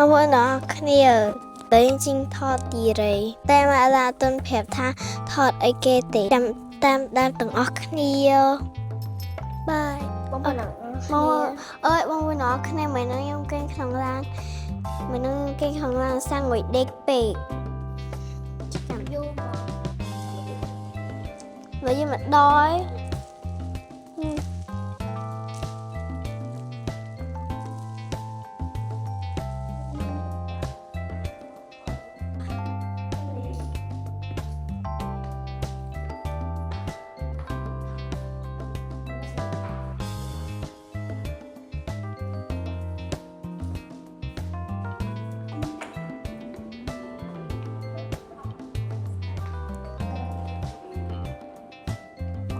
Ông nó khnia tới chinh thọ tì rầyแต่มาลาต้นแผบท่าถอดไอเกติจำตามด้านต่างออกเนียบายมองเอ้ยมองไปnó khnia mấy nó nhung kênh khổng lan mấy nó kênh khổng lan sang ngồi đếch bể làm vô bởi vì mặt đói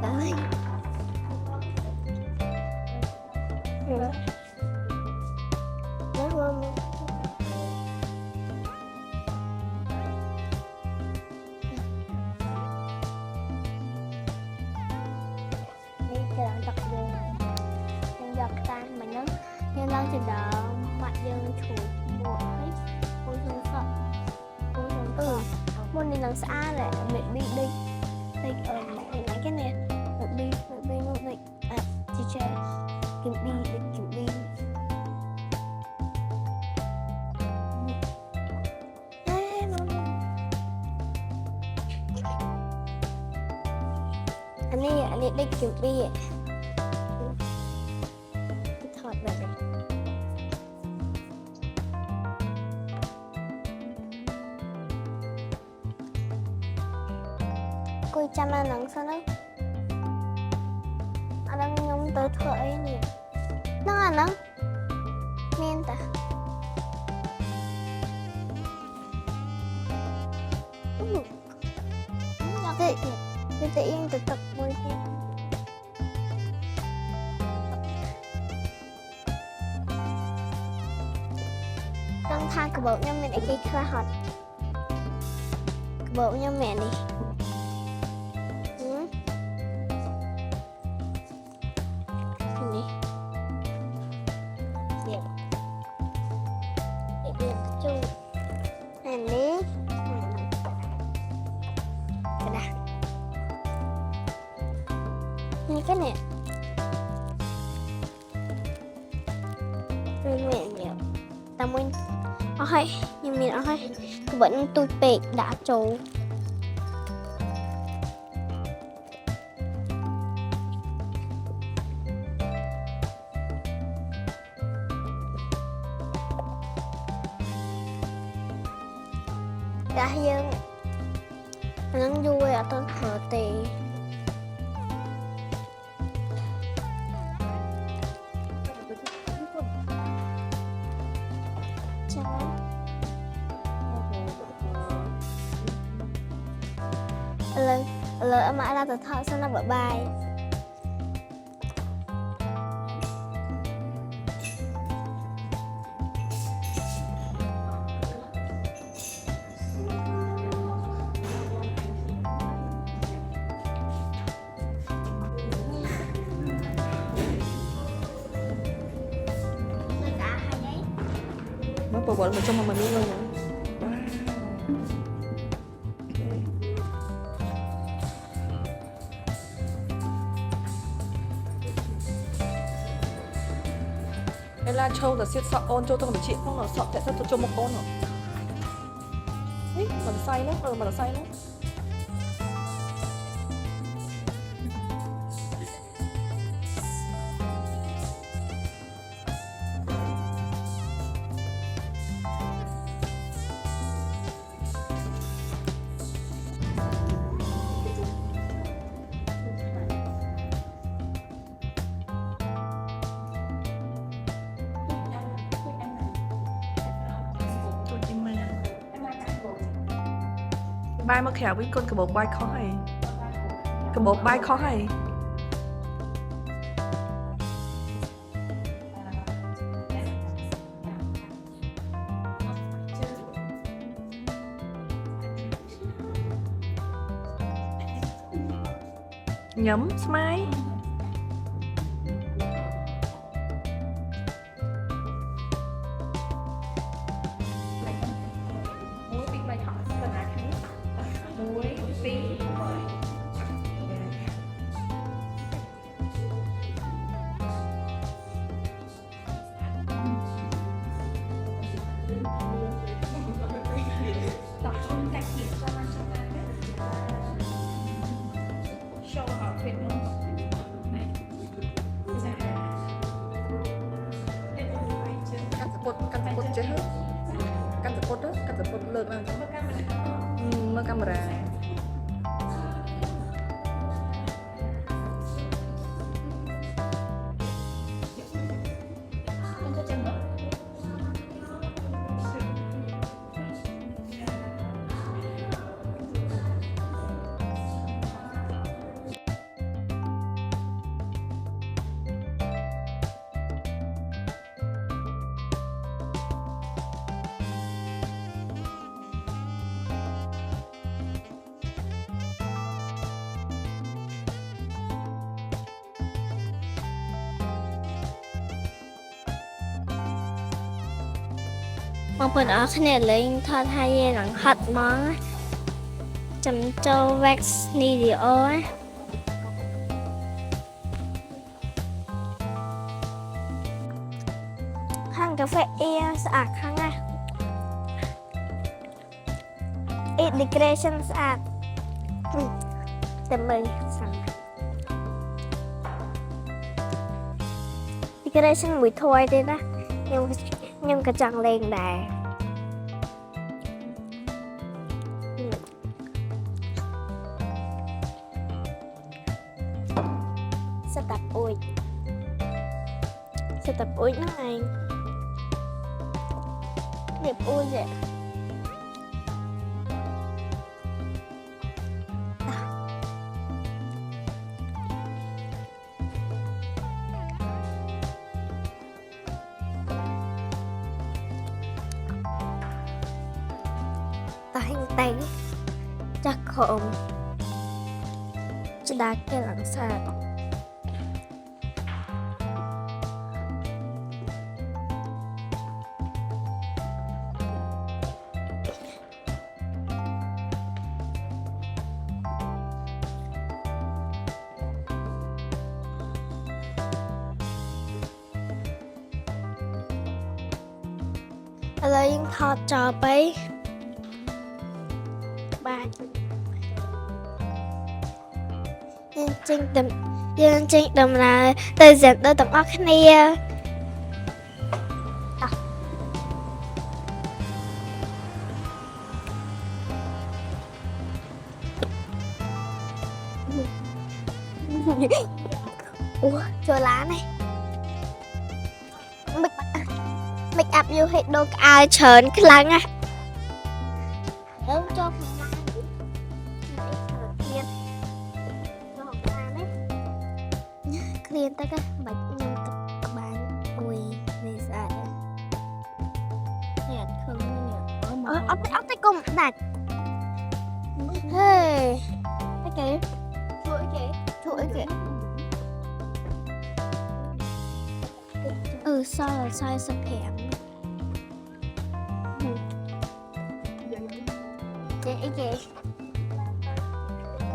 đấy đi chờ đọc đường nhưng giọt tan mà nó nhưng đang chờ đợi mặt dân chủ mùa ấy cô thường sợ môn đi làm xa lại mình đi đây ở mẹ cái này mình đi nó đây à chị chơi kiếm đi để kiếm đi anh ấy đi kiếm đi thọt vào đây cô chăm là nắng sao đấy anh đang nhung tới thở ấy nhỉ nó là nắng men ta tự yên tự tập môi kia đang tha cái bộ nhau mình ở cái khai hot cái bộ nhau mẹ đi như cái này mẹ nhiều tao muốn ôi nhưng mình ôi vẫn tôi bệt đã trâu đã dân nó vui ở tên hở tì lời mãi ra từ thọ sao nó bở bài nó bộ bẩn mà trong mà mình luôn rồi cái la châu là siết sọ ôn châu tôi còn chị không là sọ tại sao tôi cho một con hả ấy mà nó say lắm mà nó say lắm bay mà khéo với con cái bộ bay khó hay cái bộ bay khó hay nhấm smile tập trung cải thiện cho ban cho ta show họ thuyền luôn này dạ em không phải chứ cắt sợi cốt chết hết cắt sợi cốt đó cắt sợi cốt lợn mà mở camera Một phần ở cái này lên thọ thay về lần hot món chấm châu Vex Nidio á khăn cà phê e sạch khăn á it decoration sạch tầm mình sẵn decoration mùi thôi đi đó nhưng cái chân lên đà sẽ tập ui nó này đẹp ui vậy tay chắc khôngจะได้แค่หลังสาดอะไรยังถอดจอไปយើងចេញដំណើរទៅសែនដូទាំងអស់គ្នាអូចូលឡាននេះmake up យូរហេតុដូរក្អើច្រើនខ្លាំងណាស់ចូលក្នុងឡានគ្លៀនទៅកាបាច់ខ្ញុំទឹកក្បាលមួយនេះស្អាតនេះអត់ឃើញនេះអត់ទៅកុំដាច់ហេអីគេជួយអីគេសល់45អីគេ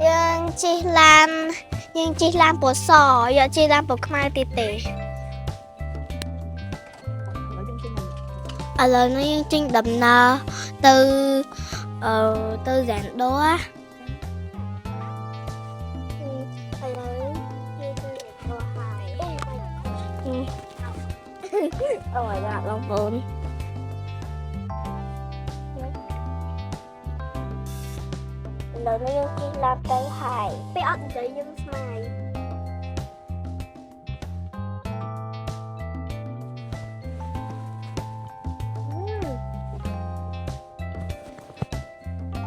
យើងជិះឡានពណ៌សយកជិះឡានពណ៌ខ្មៅទៀតទេឥឡូវនេះយើងចេញដំណើរទៅសែនដូឥឡូវយើងទៅទៅហើយអូយយ៉ាបងប្អូនឥឡូវនេះយើងជិះឡានទៅហើយពេលអត់និយាយយើងស្មាយ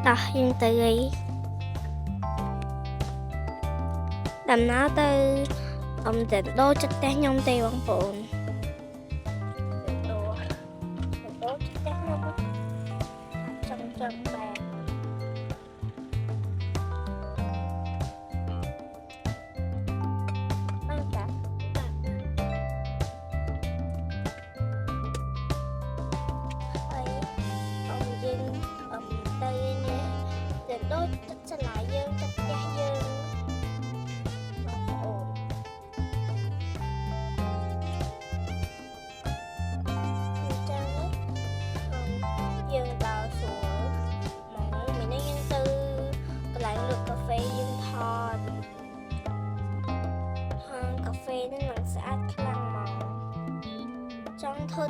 តោះយើងទៅអីដំណើរទៅតែដូរចិត្តផ្ទះខ្ញុំទេបងប្អូនដូរចិត្តផ្ទះខ្ញុំចឹងបែបដូចចិត្តឆ្លាយយើងចិត្តផ្ទះយើងបងប្អូនអញ្ចឹង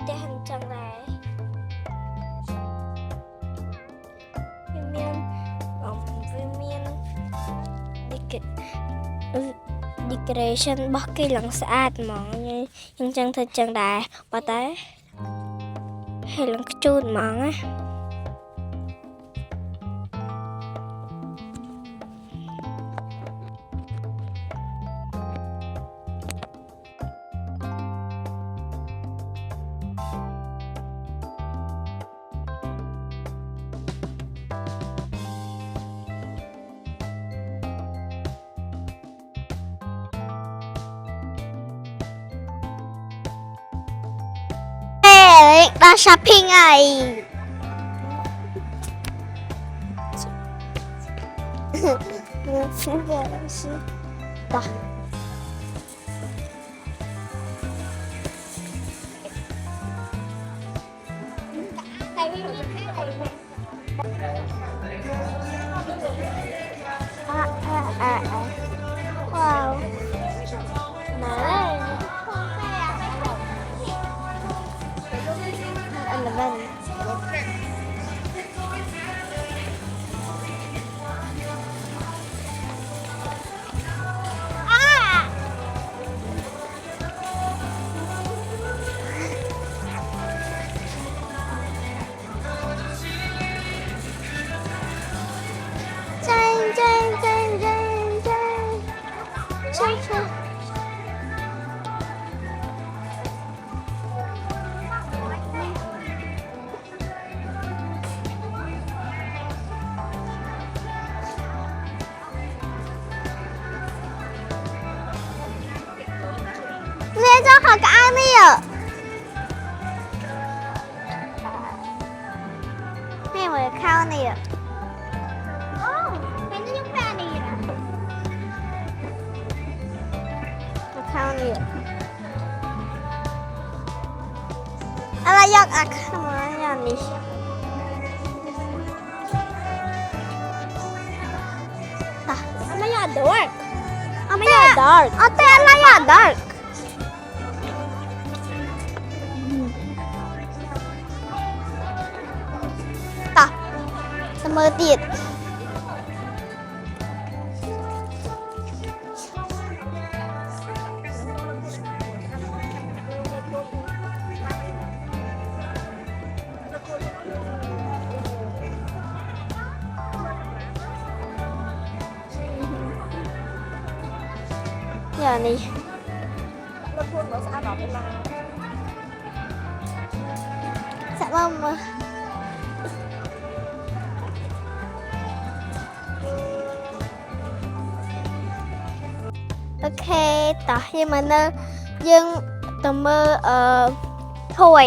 តែហឹងចឹងដែរវាមាន decoration របស់គេឡើងស្អាតហ្មងខ្ញុំចឹងធ្វើចឹងដែរប៉ុន្តែហើយឡើងខ្ជូតហ្មងណាដល់ shopping ហើយwow nice នេះចុះខោកៅនេះនេះមើលខោនេះអូពេលនេះខ្ញុំប្រើនេះខោនេះអរយកអាខ្មែរយ៉ាងនេះអត់មកយ៉ា dark អត់មកយ៉ា dark អត់តែអត់មកយ៉ា darkមើលទៀតយ៉ានេះរត់ខ្លួនមើលស្អាតដល់ពេលឡើងសាក់មើលអូខេតោះយើងមកនៅយើងទៅមើលធួយ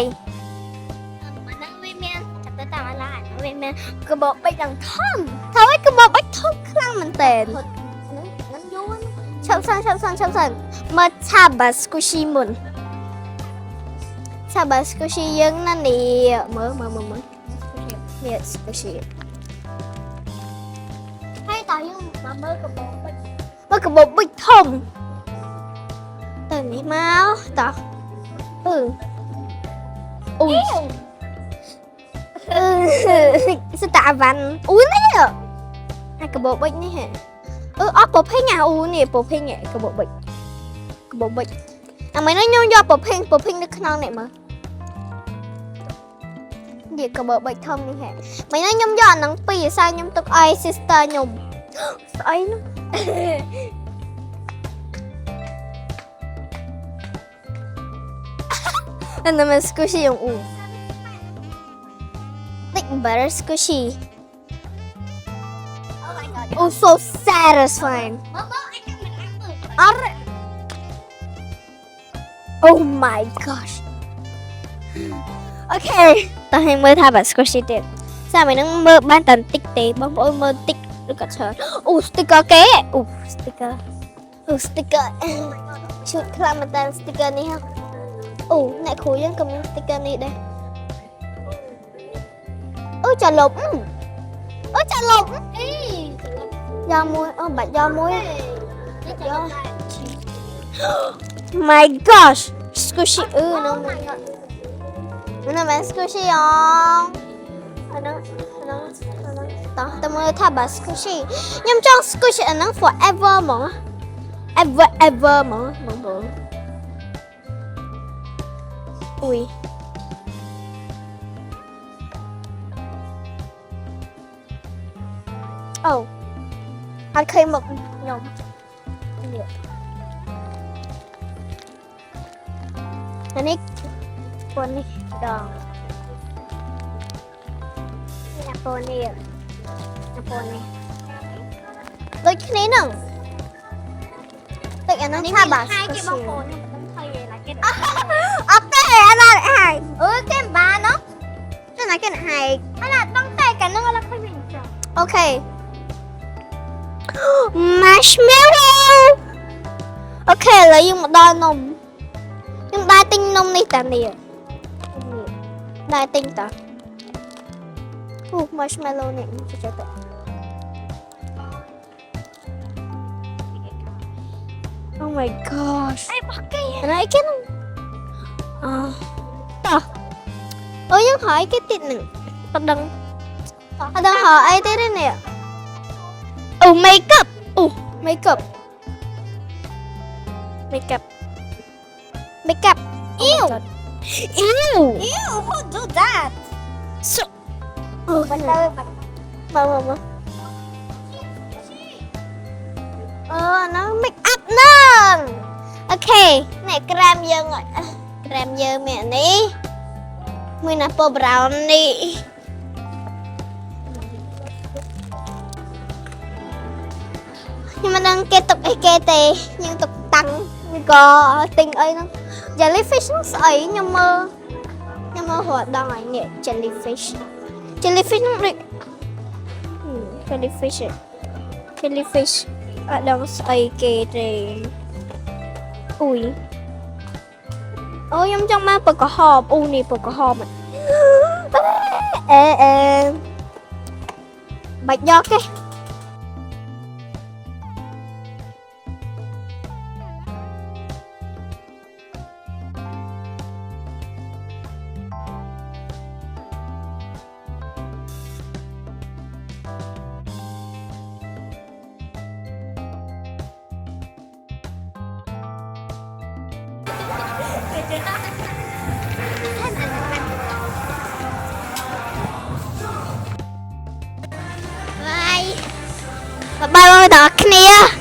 មកនឹងវាមានចាប់ទៅតាមឡានវាមានកបោបិចយ៉ាងធំថាឲ្យកបោបិចធំខ្លាំងមែនតើនឹងយូរឈប់សិនមើលឆាបាស្គូស៊ីមុនឆាបាស្គូស៊ីយើងណានេះមើលនេះស្គូស៊ីហើយតោះយើងមកមើលកបោបិចមើលកបោបិចធំទៅនេះមកតោះអូស្តាវ៉ាន់អូនេះអាកបោបិចនេះហ៎អត់ប្រភេទអាអូនេះប្រភេទកបោបិចអាមិនខ្ញុំយកប្រភេទនៅក្នុងនេះមើលនេះកបោបិចធំនេះហ៎មិនខ្ញុំយកអានឹងពីរសារខ្ញុំទុកឲ្យ sister ខ្ញុំស្អីនោះAnd then squishy yung like butter squishy. Oh my god. Oh, so satisfying. Oh my gosh. Okay. Tayo mới thay bản squishyទៀតsao màyនឹងមើលបានតែបន្តិចទេបងប្អូនមើលតិចឬក៏ច្រើនអូ sticker គេអូ sticker ឈុតខ្លាំងមែនតើ sticker នេះហ៎អូអ្នកគ្រូយើងក៏មាន sticker នេះដែរអូចាលុបអីយកមួយអូបាច់យកមួយ My gosh squishy no nó mà squishy không nó tao mới thả bà squishy nhưng trong squishy nó forever mà ever mà ui oh anh khơi một nhomอันนี้คนนี่ดองนี่นะโปนี่นะโปนี่ตัวแค่นี้หนึ่งแต่อันนั้นถ้าบาสก็ชิวอ๋อแต่อะไรหายเก็บบาเนาะจะไหนกันหายอะไรต้องแต่กันนึงแล้วค่อยเป็นจ้ะโอเค marshmallow โอเคแล้วยังมาดอนมยังได้tinh nông này ta nèได้tinh ta marshmallow này cho tự oh my gosh ai bắt cái này cái ta nhưng hỏi cái tiết này ta đừng hỏi ai thế đây nè makeup makeup ew who do that so mà nó make up nè ok này gram dương rồi gram dương mẹ ní mình là po brown đi nhưng mà đang kế tục tê nhưng tục tăng có tình ấy nó jellyfish nó sấy nhưng mà hoạt động ấy nhỉ jellyfish nó đi jellyfish ở đâu sấy kê rồi ui ôi trong má bờ có hộp nè bờ có hộp ê bạch gió cái Bye bye ដល់គ្នា